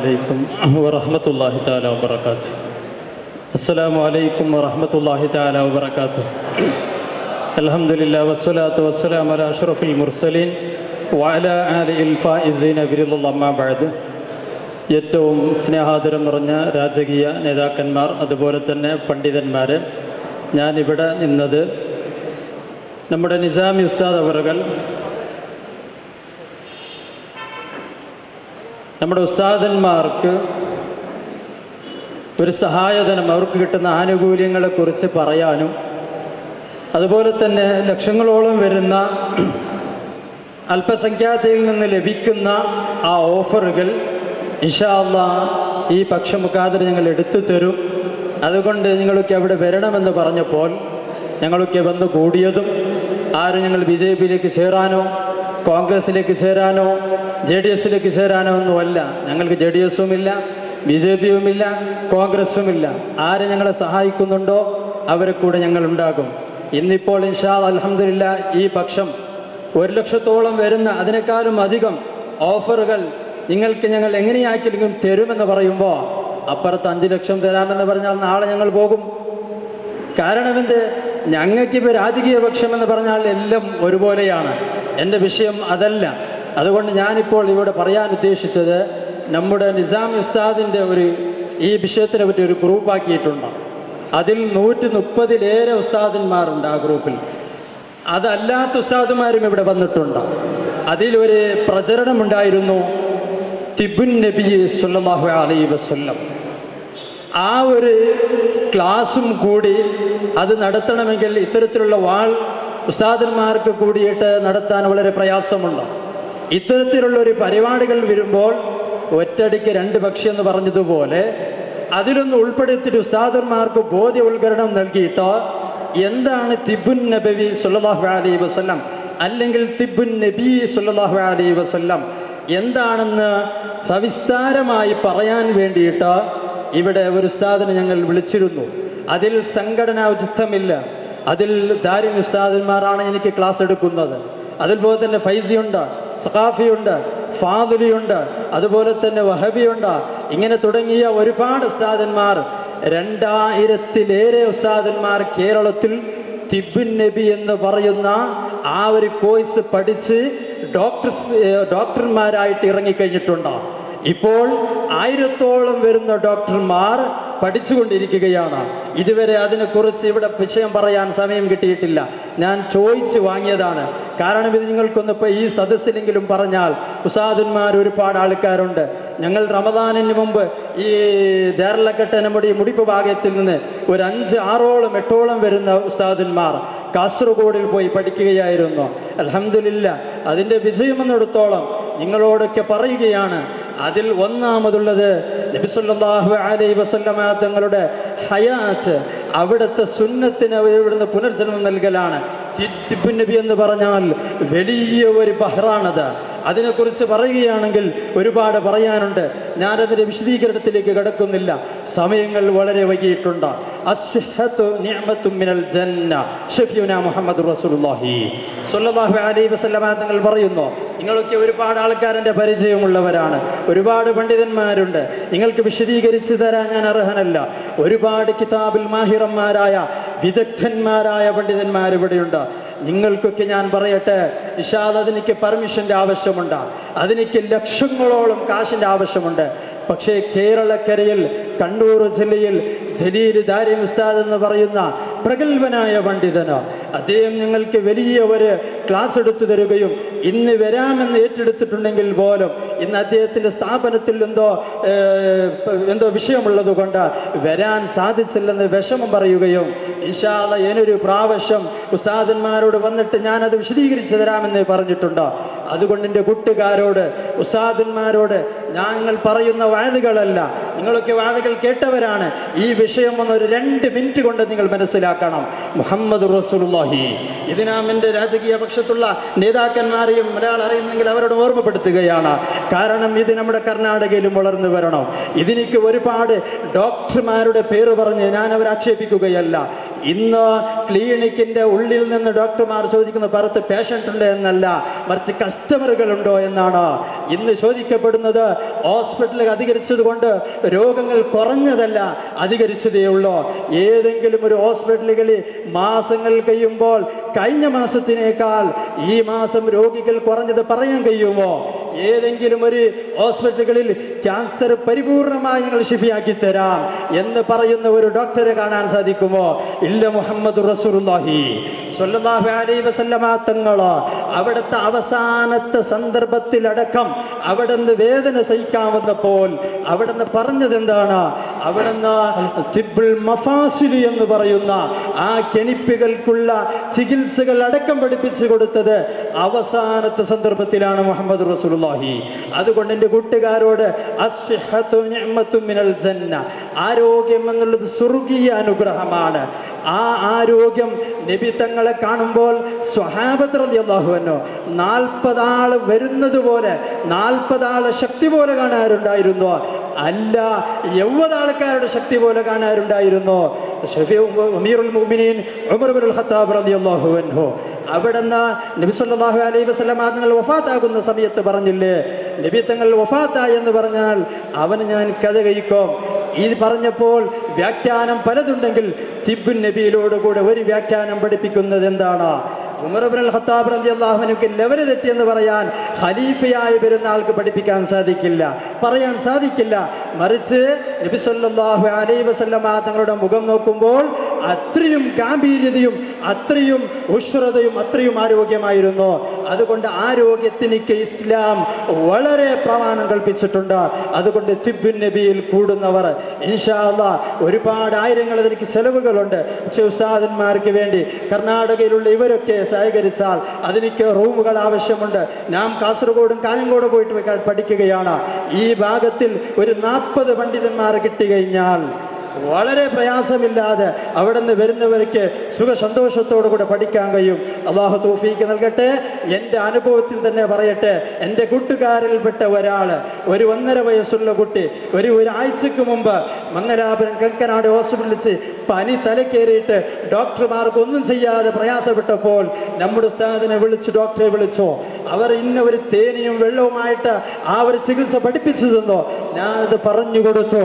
عليكم ورحمة الله تعالى وبركاته. السلام عليكم ورحمة الله تعالى وبركاته. الحمد لله والصلاة والسلام على أشرف المرسلين وعلى آله الفائزين برضا الله ما بعد. ഏറ്റവും സ്നേഹാദരം നിറഞ്ഞ രാജകീയ നേതാക്കന്മാർ, അതുപോലെ തന്നെ പണ്ഡിതന്മാരെ, ഞാനിവിടെ നിന്നത് നമ്മുടെ നിസാമി ഉസ്താദ് അവറുകൾ നമ്മുടെ ഉസ്താദന്മാർക്ക് ഒരു സഹായധനം, അവർക്ക് കിട്ടുന്ന ആനുകൂല്യങ്ങളെക്കുറിച്ച് പറയാനും, അതുപോലെ തന്നെ ലക്ഷങ്ങളോളം വരുന്ന അല്പസംഖ്യാതയിൽ നിന്ന് ലഭിക്കുന്ന ആ ഓഫറുകൾ ഇൻഷാ അല്ലാഹ് ഈ പക്ഷമുഖാദർ ഞങ്ങൾ എടുത്തു തരും. അതുകൊണ്ട് നിങ്ങളൊക്കെ അവിടെ വരണമെന്ന് പറഞ്ഞപ്പോൾ ഞങ്ങളൊക്കെ വന്ന് കൂടിയതും ആരും ഞങ്ങൾ BJP-യിലേക്ക് ചേരാനോ കോൺഗ്രസിലേക്ക് ചേരാനോ JDS-ലേക്ക് ചേരാനോ ഒന്നുമല്ല. ഞങ്ങൾക്ക് JDS-ഉം ഇല്ല, BJP-യും ഇല്ല, കോൺഗ്രസും ഇല്ല. ആര് ഞങ്ങളെ സഹായിക്കുന്നുണ്ടോ അവരെ കൂടെ ഞങ്ങൾ ഉണ്ടാകും. ഇന്നിപ്പോൾ ഇൻഷാ അല്ലാഹ് അൽഹംദുലില്ലാഹ് ഈ പക്ഷം 1 ലക്ഷത്തോളം വരുന്ന, അതിനേക്കാളും അധികം ഓഫറുകൾ നിങ്ങൾക്ക് ഞങ്ങൾ എങ്ങനെയാക്കിയെങ്കിലും തരുമെന്ന് പറയുമ്പോൾ അപ്പുറത്ത് 5 ലക്ഷം തരാമെന്ന് പറഞ്ഞാൽ നാളെ ഞങ്ങൾ പോകും. കാരണം എന്ത്? ഞങ്ങൾക്കിപ്പോൾ രാജകീയ പക്ഷമെന്ന് പറഞ്ഞാൽ എല്ലാം ഒരുപോലെയാണ്. എൻ്റെ വിഷയം അതല്ല. അതുകൊണ്ട് ഞാനിപ്പോൾ ഇവിടെ പറയാൻ ഉദ്ദേശിച്ചത്, നമ്മുടെ നിസാമി ഉസ്താദിൻ്റെ ഈ വിഷയത്തിനെ പറ്റി ഒരു ഗ്രൂപ്പാക്കിയിട്ടുണ്ട്. അതിൽ 130-ലേറെ ഉസ്താദന്മാരുണ്ട് ആ ഗ്രൂപ്പിൽ. അതല്ലാത്ത ഉസ്താദുമാരും ഇവിടെ വന്നിട്ടുണ്ട്. അതിലൊരു പ്രചരണമുണ്ടായിരുന്നു, തിബുൻ നബി സല്ലല്ലാഹു അലൈഹി വസല്ലം. ആ ഒരു ക്ലാസും കൂടി അത് നടത്തണമെങ്കിൽ ഇത്തരത്തിലുള്ള ഉസ്താദന്മാർക്ക് കൂടിയിട്ട് നടത്താൻ വളരെ പ്രയാസമുണ്ട്. ഇത്തരത്തിലുള്ളൊരു പരിപാടികൾ വരുമ്പോൾ ഒറ്റടിക്ക് 2 പക്ഷി എന്ന് പറഞ്ഞതുപോലെ അതിലൊന്ന് ഉൾപ്പെടുത്തിയിട്ട് ഉസ്താദന്മാർക്ക് ബോധ്യവൽക്കരണം നൽകിയിട്ട് എന്താണ് തിബുൻ നബി സല്ലല്ലാഹു അലൈഹി വസല്ലം അല്ലെങ്കിൽ തിബുൻ നബി സല്ലല്ലാഹു അലൈഹി വസല്ലം എന്താണെന്ന് സവിസ്താരമായി പറയാൻ വേണ്ടിയിട്ട് ഇവിടെ ഒരു ഉസ്താദിനെ ഞങ്ങൾ വിളിച്ചിരുന്നു. അതിൽ സംഘടനാ ഉചിതമില്ല. അതിൽ ദാരിൻ ഉസ്താദന്മാരാണ് എനിക്ക് ക്ലാസ് എടുക്കുന്നത്. അതുപോലെ തന്നെ ഫൈസിയുണ്ട്, സഖാഫിയുണ്ട്, ഫാദുലിയുണ്ട്, അതുപോലെ തന്നെ വഹബിയുണ്ട്. ഇങ്ങനെ തുടങ്ങിയ ഒരുപാട് ഉസ്താദന്മാർ, 2000-ലേറെ ഉസ്താദന്മാർ കേരളത്തിൽ തിബുൻ നബി എന്ന് പറയുന്ന ആ ഒരു കോഴ്സ് പഠിച്ച് ഡോക്ടർമാരായിട്ട് ഇറങ്ങിക്കഴിഞ്ഞിട്ടുണ്ട്. ഇപ്പോൾ 1000-ഓളം വരുന്ന ഡോക്ടർമാർ പഠിച്ചുകൊണ്ടിരിക്കുകയാണ്. ഇതുവരെ അതിനെക്കുറിച്ച് ഇവിടെ വിഷയം പറയാൻ സമയം കിട്ടിയിട്ടില്ല. ഞാൻ ചോദിച്ച് വാങ്ങിയതാണ്. കാരണം ഇത് നിങ്ങൾക്കൊന്നിപ്പോൾ ഈ സദസ്സിലെങ്കിലും പറഞ്ഞാൽ, ഉസ്താദന്മാർ ഒരുപാട് ആൾക്കാരുണ്ട്. ഞങ്ങൾ റമദാനിന് മുമ്പ് ഈ ദേർലക്കെട്ട് നമ്മുടെ ഈ മുടിപ്പ് ഭാഗത്തിൽ നിന്ന് ഒരു 5, 6, 8 വരുന്ന ഉസ്താദന്മാർ കാസർഗോഡിൽ പോയി പഠിക്കുകയായിരുന്നു. അൽഹംദുലില്ലാഹ് അതിൻ്റെ വിജയമെന്നിടത്തോളം നിങ്ങളോടൊക്കെ പറയുകയാണ്. അതിൽ ഒന്നാമതുള്ളത് നബി സല്ലല്ലാഹു അലൈഹി വസല്ലമ തങ്ങളുടെ ഹയാത്ത്, അവിടുത്തെ സുന്നത്തിന് ഇവിടുന്ന് പുനർജന്മം നൽകലാണ്. തിബുൻ നബി എന്ന് പറഞ്ഞാൽ വലിയ ഒരു ബഹ്റാണത്. അതിനെക്കുറിച്ച് പറയുകയാണെങ്കിൽ ഒരുപാട് പറയാനുണ്ട്. ഞാനതിൻ്റെ വിശദീകരണത്തിലേക്ക് കടക്കുന്നില്ല, സമയങ്ങൾ വളരെ വൈകിയിട്ടുണ്ട്. അസ്ഹത്തു നിഅമത്തും മിനൽ ജന്ന ഷഫീഉനാ മുഹമ്മദുർ റസൂലുള്ളാഹി സ്വല്ലല്ലാഹു അലൈഹി വസല്ലമ തങ്ങൾ പറയുന്നു, നിങ്ങളൊക്കെ ഒരുപാട് ആൾക്കാരെൻ്റെ പരിചയമുള്ളവരാണ്, ഒരുപാട് പണ്ഡിതന്മാരുണ്ട്, നിങ്ങൾക്ക് വിശദീകരിച്ച് തരാൻ ഞാൻ അർഹനല്ല. ഒരുപാട് കിതാബിൽ മാഹിറന്മാരായ വിദഗ്ധന്മാരായ പണ്ഡിതന്മാർ ഇവിടെയുണ്ട്. നിങ്ങൾക്കൊക്കെ ഞാൻ പറയട്ടെ, ഇൻഷാ അല്ലാഹ് അതിനെനിക്ക് പെർമിഷൻ്റെ ആവശ്യമുണ്ട്, അതിനെനിക്ക് ലക്ഷങ്ങളോളം കാശിൻ്റെ ആവശ്യമുണ്ട്. പക്ഷേ കേരളക്കരയിൽ കണ്ണൂർ ജില്ലയിൽ ജലീൽ ദാരിൻ ഉസ്താദ് എന്ന് പറയുന്ന പ്രഗത്ഭനായ പണ്ഡിതന്, അദ്ദേഹം ഞങ്ങൾക്ക് വലിയ ഒരു ക്ലാസ് എടുത്തു തരികയും ഇന്ന് വരാമെന്ന് ഏറ്റെടുത്തിട്ടുണ്ടെങ്കിൽ പോലും ഇന്ന് അദ്ദേഹത്തിൻ്റെ സ്ഥാപനത്തിൽ എന്തോ വിഷയമുള്ളത് കൊണ്ട് വരാൻ സാധിച്ചില്ലെന്ന് വിഷമം പറയുകയും, ഇൻഷാ അല്ലാഹ് ഏതൊരു പ്രാവശ്യം ഉസ്താദന്മാരോട് വന്നിട്ട് ഞാനത് വിശദീകരിച്ചു തരാമെന്ന് പറഞ്ഞിട്ടുണ്ട്. അതുകൊണ്ട് എൻ്റെ കൂട്ടുകാരോട്, ഉസ്താദന്മാരോട് ഞങ്ങൾ പറയുന്ന വാദകളല്ല, നിങ്ങളൊക്കെ വാദകൾ കേട്ടവരാണ്. ഈ വിഷയം ഒരു 2 മിനിറ്റ് കൊണ്ട് നിങ്ങൾ മനസ്സിലാക്കണം. മുഹമ്മദ് റസൂലുള്ളാഹി, ഇതിനാം എൻ്റെ രാജകീയ പക്ഷത്തുള്ള നേതാക്കന്മാരെയും ഒരാൾ അറിയുന്നെങ്കിൽ അവരോട് ഓർമ്മപ്പെടുത്തുകയാണ്. കാരണം ഇത് നമ്മുടെ കർണാടകയിലും വളർന്നു വരണം. ഇതിനിക്ക് ഒരുപാട് ഡോക്ടർമാരുടെ പേര് പറഞ്ഞ് ഞാൻ അവരെ ആക്ഷേപിക്കുകയല്ല. ഇന്ന് ക്ലിനിക്കിന്റെ ഉള്ളിൽ നിന്ന് ഡോക്ടർമാർ ചോദിക്കുന്ന പുറത്ത് പേഷ്യൻ്റ് ഉണ്ട് എന്നല്ല, മറിച്ച് കസ്റ്റമറുകളുണ്ടോ എന്നാണ് ഇന്ന് ചോദിക്കപ്പെടുന്നത്. ഹോസ്പിറ്റലിൽ അധികരിച്ചത് കൊണ്ട് രോഗങ്ങൾ കുറഞ്ഞതല്ല, അധികരിച്ചതേ ഉള്ളൂ. ഏതെങ്കിലും ഒരു ഹോസ്പിറ്റലുകളിൽ മാസങ്ങൾ കഴിയുമ്പോൾ കഴിഞ്ഞ മാസത്തിനേക്കാൾ ഈ മാസം രോഗികൾ കുറഞ്ഞത് പറയാൻ കഴിയുമോ? ഏതെങ്കിലും ഒരു ഹോസ്പിറ്റലുകളിൽ ക്യാൻസർ പരിപൂർണമായി ഞങ്ങൾ ശിഫിയാക്കി തരാം എന്ന് പറയുന്ന ഒരു ഡോക്ടറെ കാണാൻ സാധിക്കുമോ? ഇല്ല. മുഹമ്മദ് റസൂലുള്ളാഹി സ്വല്ലല്ലാഹു അലൈഹി വസല്ലമ തങ്ങൾ അവിടുത്തെ അവസാനത്തെ സന്ദർഭത്തിലടക്കം അവിടുന്ന് വേദന സഹിക്കാമെന്നപ്പോൾ അവിടുന്ന് പറഞ്ഞത് എന്താണ്? അവിടുന്ന് തിബ്ബുൽ മഫാസിലി എന്ന് പറയുന്ന ആ കെണിപ്പുകൾക്കുള്ള ചികിത്സകൾ അടക്കം പഠിപ്പിച്ചു കൊടുത്തത് അവസാനത്തെ സന്ദർഭത്തിലാണ് മുഹമ്മദ് റസൂലുള്ളാഹി. അതുകൊണ്ട് എൻ്റെ കൂട്ടുകാരോട് അസ്സിഹത്തു നിഅ്മത്തും മിനൽ ജന്ന, ആരോഗ്യം എന്നുള്ളത് സ്വർഗീയ അനുഗ്രഹമാണ്. ആ ആരോഗ്യം നബി തങ്ങളെ കാണുമ്പോൾ സ്വഹാബത്ത് റളിയല്ലാഹു അൻഹു 40 ആള് വരുന്നത് പോലെ 40 ആളെ ശക്തി പോലെ കാണാറുണ്ടായിരുന്നു. അല്ല, 70 ആൾക്കാരുടെ ശക്തി പോലെ കാണാറുണ്ടായിരുന്നു. അമീറുൽ മുഅ്മിനീൻ ഉമർ ഇബ്നുൽ ഖത്താബ് റളിയല്ലാഹു അൻഹു അവിടുന്ന് നബി സല്ലല്ലാഹു അലൈഹി വസല്ലം തങ്ങൾ വഫാത്താകുന്ന സമയത്ത് പറഞ്ഞില്ലേ, നബി തങ്ങൾ വഫാത്തായി എന്ന് പറഞ്ഞാൽ അവന് ഞാൻ കഥ കഴിക്കും. ഇത് പറഞ്ഞപ്പോൾ വ്യാഖ്യാനം പലതുണ്ടെങ്കിൽ തിബ്ബുൻ നബിയിലോടുകൂടെ ഒരു വ്യാഖ്യാനം പഠിപ്പിക്കുന്നത് എന്താണ്? ഉമർ ഇബ്നുൽ ഖത്താബ് റളിയല്ലാഹു അൻഹുവിന് ലെവൽ തെറ്റിയെന്ന് പറയാൻ ഖലീഫയായി വരുന്ന ആൾക്ക് പഠിപ്പിക്കാൻ സാധിക്കില്ല, പറയാൻ സാധിക്കില്ല. മറിച്ച് നബി സല്ലല്ലാഹു അലൈഹി വസല്ലം തങ്ങളുടെ മുഖം നോക്കുമ്പോൾ അത്രയും ഗാംഭീര്യതയും അത്രയും ഉഷ്ണതയും അത്രയും ആരോഗ്യമായിരുന്നു. അതുകൊണ്ട് ആരോഗ്യത്തിനിക്ക് ഇസ്ലാം വളരെ പ്രമാണം കൽപ്പിച്ചിട്ടുണ്ട്. അതുകൊണ്ട് തിബ്ബുൻ നബിയിൽ കൂടുന്നവർ ഇൻഷാ അല്ലാഹ് ഒരുപാട് ആയിരങ്ങൾ അതിലേക്ക് ചെലവുകളുണ്ട്. പക്ഷെ ഉസ്താദന്മാർക്ക് വേണ്ടി കർണാടകയിലുള്ള ഇവരൊക്കെ സഹകരിച്ചാൽ അതിലേക്ക് റൂമുകൾ ആവശ്യമുണ്ട്. നാം കാസർഗോഡും കാഞ്ഞങ്ങോടും പോയിട്ട് പഠിക്കുകയാണ്. ഈ ഭാഗത്തിൽ ഒരു 40 പണ്ഡിതന്മാർ കിട്ടിക്കഴിഞ്ഞാൽ വളരെ പ്രയാസമില്ലാതെ അവിടെ നിന്ന് വരുന്നവർക്ക് സുഖസന്തോഷത്തോടു കൂടെ പഠിക്കാൻ കഴിയും. അള്ളാഹു തൗഫീക്ക് നൽകട്ടെ. എൻ്റെ അനുഭവത്തിൽ തന്നെ പറയട്ടെ, എൻ്റെ കൂട്ടുകാരിൽപ്പെട്ട ഒരാൾ, ഒരു 1.5 വയസ്സുള്ള കുട്ടി, ഒരാഴ്ചക്ക് മുമ്പ് മംഗലാപുരം കങ്കനാട് ഹോസ്പിറ്റലിൽ വെച്ച് പനി തലക്കേറിയിട്ട് ഡോക്ടർമാർക്ക് ഒന്നും ചെയ്യാതെ പ്രയാസപ്പെട്ടപ്പോൾ നമ്മുടെ ഉസ്താദിനെ വിളിച്ചു, ഡോക്ടറെ വിളിച്ചോ, അവർ ഇന്ന ഒരു തേനിയും വെള്ളവുമായിട്ട് ആ ഒരു ചികിത്സ പഠിപ്പിച്ചു തന്നോ. ഞാനത് പറഞ്ഞു കൊടുത്തു.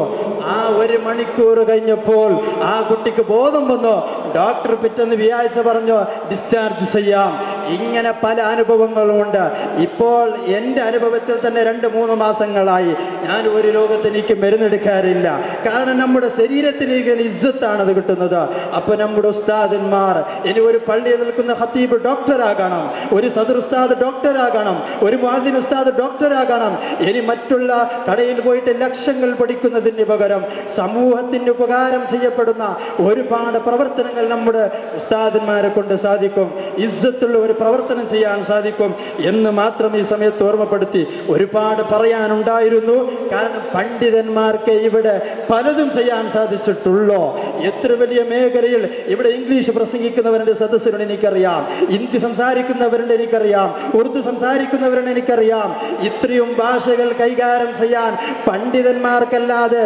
ആ 1 മണിക്കൂർ കഴിഞ്ഞപ്പോൾ ആ കുട്ടിക്ക് ബോധം വന്നു. ഡോക്ടർ പിറ്റേന്ന് വ്യാഴ്ച പറഞ്ഞു ഡിസ്ചാർജ് ചെയ്യാം. ഇങ്ങനെ പല അനുഭവങ്ങളുമുണ്ട്. ഇപ്പോൾ എൻ്റെ അനുഭവത്തിൽ തന്നെ 2-3 മാസങ്ങളായി ഞാൻ ഒരു ലോകത്തിലേക്ക് മരുന്നെടുക്കാറില്ല. കാരണം നമ്മുടെ ശരീരത്തിലേക്ക് ഇസ്സത്താണ് അത് കിട്ടുന്നത്. അപ്പോൾ നമ്മുടെ ഉസ്താദന്മാർ ഇനി ഒരു പള്ളിയിൽ നിൽക്കുന്ന ഖത്തീബ് ഡോക്ടറാകണം, ഒരു സദർ ഉസ്താദ് ഡോക്ടറാകണം, ഒരു മുഅദ്ദിൻ ഉസ്താദ് ഡോക്ടറാകണം. ഇനി മറ്റുള്ള കടയിൽ പോയിട്ട് ലക്ഷങ്ങൾ പഠിക്കുന്നതിന് പകരം സമൂഹത്തിന് ഉപകാരം ചെയ്യപ്പെടുന്ന ഒരുപാട് പ്രവർത്തനങ്ങൾ നമ്മുടെ ഉസ്താദന്മാരെ കൊണ്ട് സാധിക്കും. ഇസ്സത്തുള്ള ഒരു പ്രവർത്തനം ചെയ്യാൻ സാധിക്കും എന്ന് മാത്രം ഈ സമയത്ത് ഓർമ്മപ്പെടുത്തി. ഒരുപാട് പറയാനുണ്ടായിരുന്നു. കാരണം പണ്ഡിതന്മാർക്ക് ഇവിടെ പലതും ചെയ്യാൻ സാധിച്ചിട്ടുള്ളൂ. എത്ര വലിയ മേഖലയിൽ ഇവിടെ ഇംഗ്ലീഷ് പ്രസംഗിക്കുന്നവരുടെ സദസ്സിലുണ്ട് എനിക്കറിയാം, ഹിന്ദി സംസാരിക്കുന്നവരുണ്ട് എനിക്കറിയാം, ഉറുദു സംസാരിക്കുന്നവരുണ്ട് എനിക്കറിയാം. ഇത്രയും ഭാഷകൾ കൈകാര്യം ചെയ്യാൻ പണ്ഡിതന്മാർക്കല്ലാതെ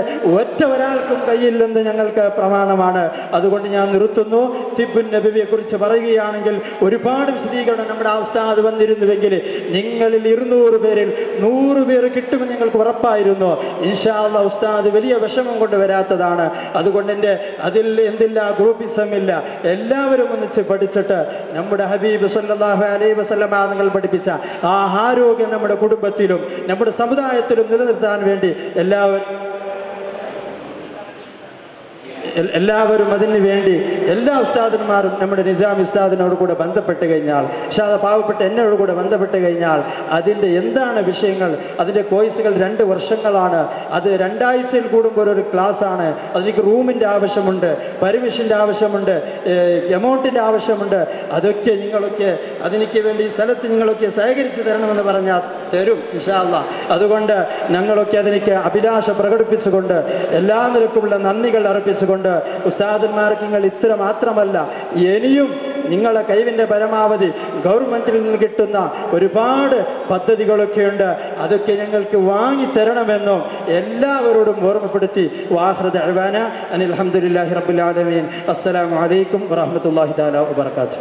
ഒരാൾക്കും കഴിയില്ലെന്ന് ഞങ്ങൾക്ക് പ്രമാണമാണ്. അതുകൊണ്ട് ഞാൻ നിർത്തുന്നു. തിബ്ബുൻ നബവിയെ കുറിച്ച് പറയുകയാണെങ്കിൽ ഒരുപാട് വിശദീകരണം നമ്മുടെ ഉസ്താദ് വന്നിരുന്നുവെങ്കിൽ നിങ്ങളിൽ 200 പേരിൽ 100 പേര് കിട്ടുമെന്ന് ഞങ്ങൾക്ക് ഉറപ്പായിരുന്നു. ഇൻഷാ അല്ലാഹ് ഉസ്താദ് വലിയ വിഷമം കൊണ്ട് വരാത്തതാണ്. അതുകൊണ്ട് അതിൽ എന്തില്ല, ഗ്രൂപ്പിസമില്ല. എല്ലാവരും ഒന്നിച്ച് പഠിച്ചിട്ട് നമ്മുടെ ഹബീബ് സല്ലല്ലാഹു അലൈഹി വസല്ലം നിങ്ങൾ പഠിപ്പിച്ച ആ ആരോഗ്യം നമ്മുടെ കുടുംബത്തിലും നമ്മുടെ സമുദായത്തിലും നിലനിർത്താൻ വേണ്ടി എല്ലാവരും അതിന് വേണ്ടി എല്ലാ ഉസ്താദന്മാരും നമ്മുടെ നിസാമി ഉസ്താദിനോട് കൂടെ ബന്ധപ്പെട്ട് കഴിഞ്ഞാൽ, പാവപ്പെട്ട എന്നോട് കൂടെ ബന്ധപ്പെട്ട് കഴിഞ്ഞാൽ അതിൻ്റെ എന്താണ് വിഷയങ്ങൾ, അതിൻ്റെ കോഴ്സുകൾ 2 വർഷങ്ങളാണ്. അത് 2 ആഴ്ചയിൽ കൂടുമ്പോൾ ഒരു ക്ലാസ്സാണ്. അതിലേക്ക് റൂമിൻ്റെ ആവശ്യമുണ്ട്, പെർമിഷൻ്റെ ആവശ്യമുണ്ട്, എമൗണ്ടിൻ്റെ ആവശ്യമുണ്ട്. അതൊക്കെ നിങ്ങളൊക്കെ അതിനൊക്കെ വേണ്ടി സ്ഥലത്ത് നിങ്ങളൊക്കെ സഹകരിച്ച് തരണമെന്ന് പറഞ്ഞാൽ തരും ഇൻഷാ അല്ലാഹ്. അതുകൊണ്ട് ഞങ്ങളൊക്കെ അതിനൊക്കെ അഭിലാഷ പ്രകടിപ്പിച്ചുകൊണ്ട് എല്ലാ നിലക്കുമുള്ള നന്ദികൾ അർപ്പിച്ചുകൊണ്ട് ഉസ്താദന്മാർക്ക് നിങ്ങൾ ഇത്ര മാത്രമല്ല ഇനിയും നിങ്ങളെ കഴിവിൻ്റെ പരമാവധി ഗവൺമെൻറ്റിൽ നിന്ന് കിട്ടുന്ന ഒരുപാട് പദ്ധതികളൊക്കെയുണ്ട്, അതൊക്കെ ഞങ്ങൾക്ക് വാങ്ങിത്തരണമെന്നും എല്ലാവരോടും ഓർമ്മപ്പെടുത്തി വാഖിറു ദഅ്വാനാ അനിൽ ഹംദുലില്ലാഹി റബ്ബിൽ ആലമീൻ. അസ്സലാമു അലൈക്കും വറഹ്മത്തുള്ളാഹി തആല വബറകാതുഹു.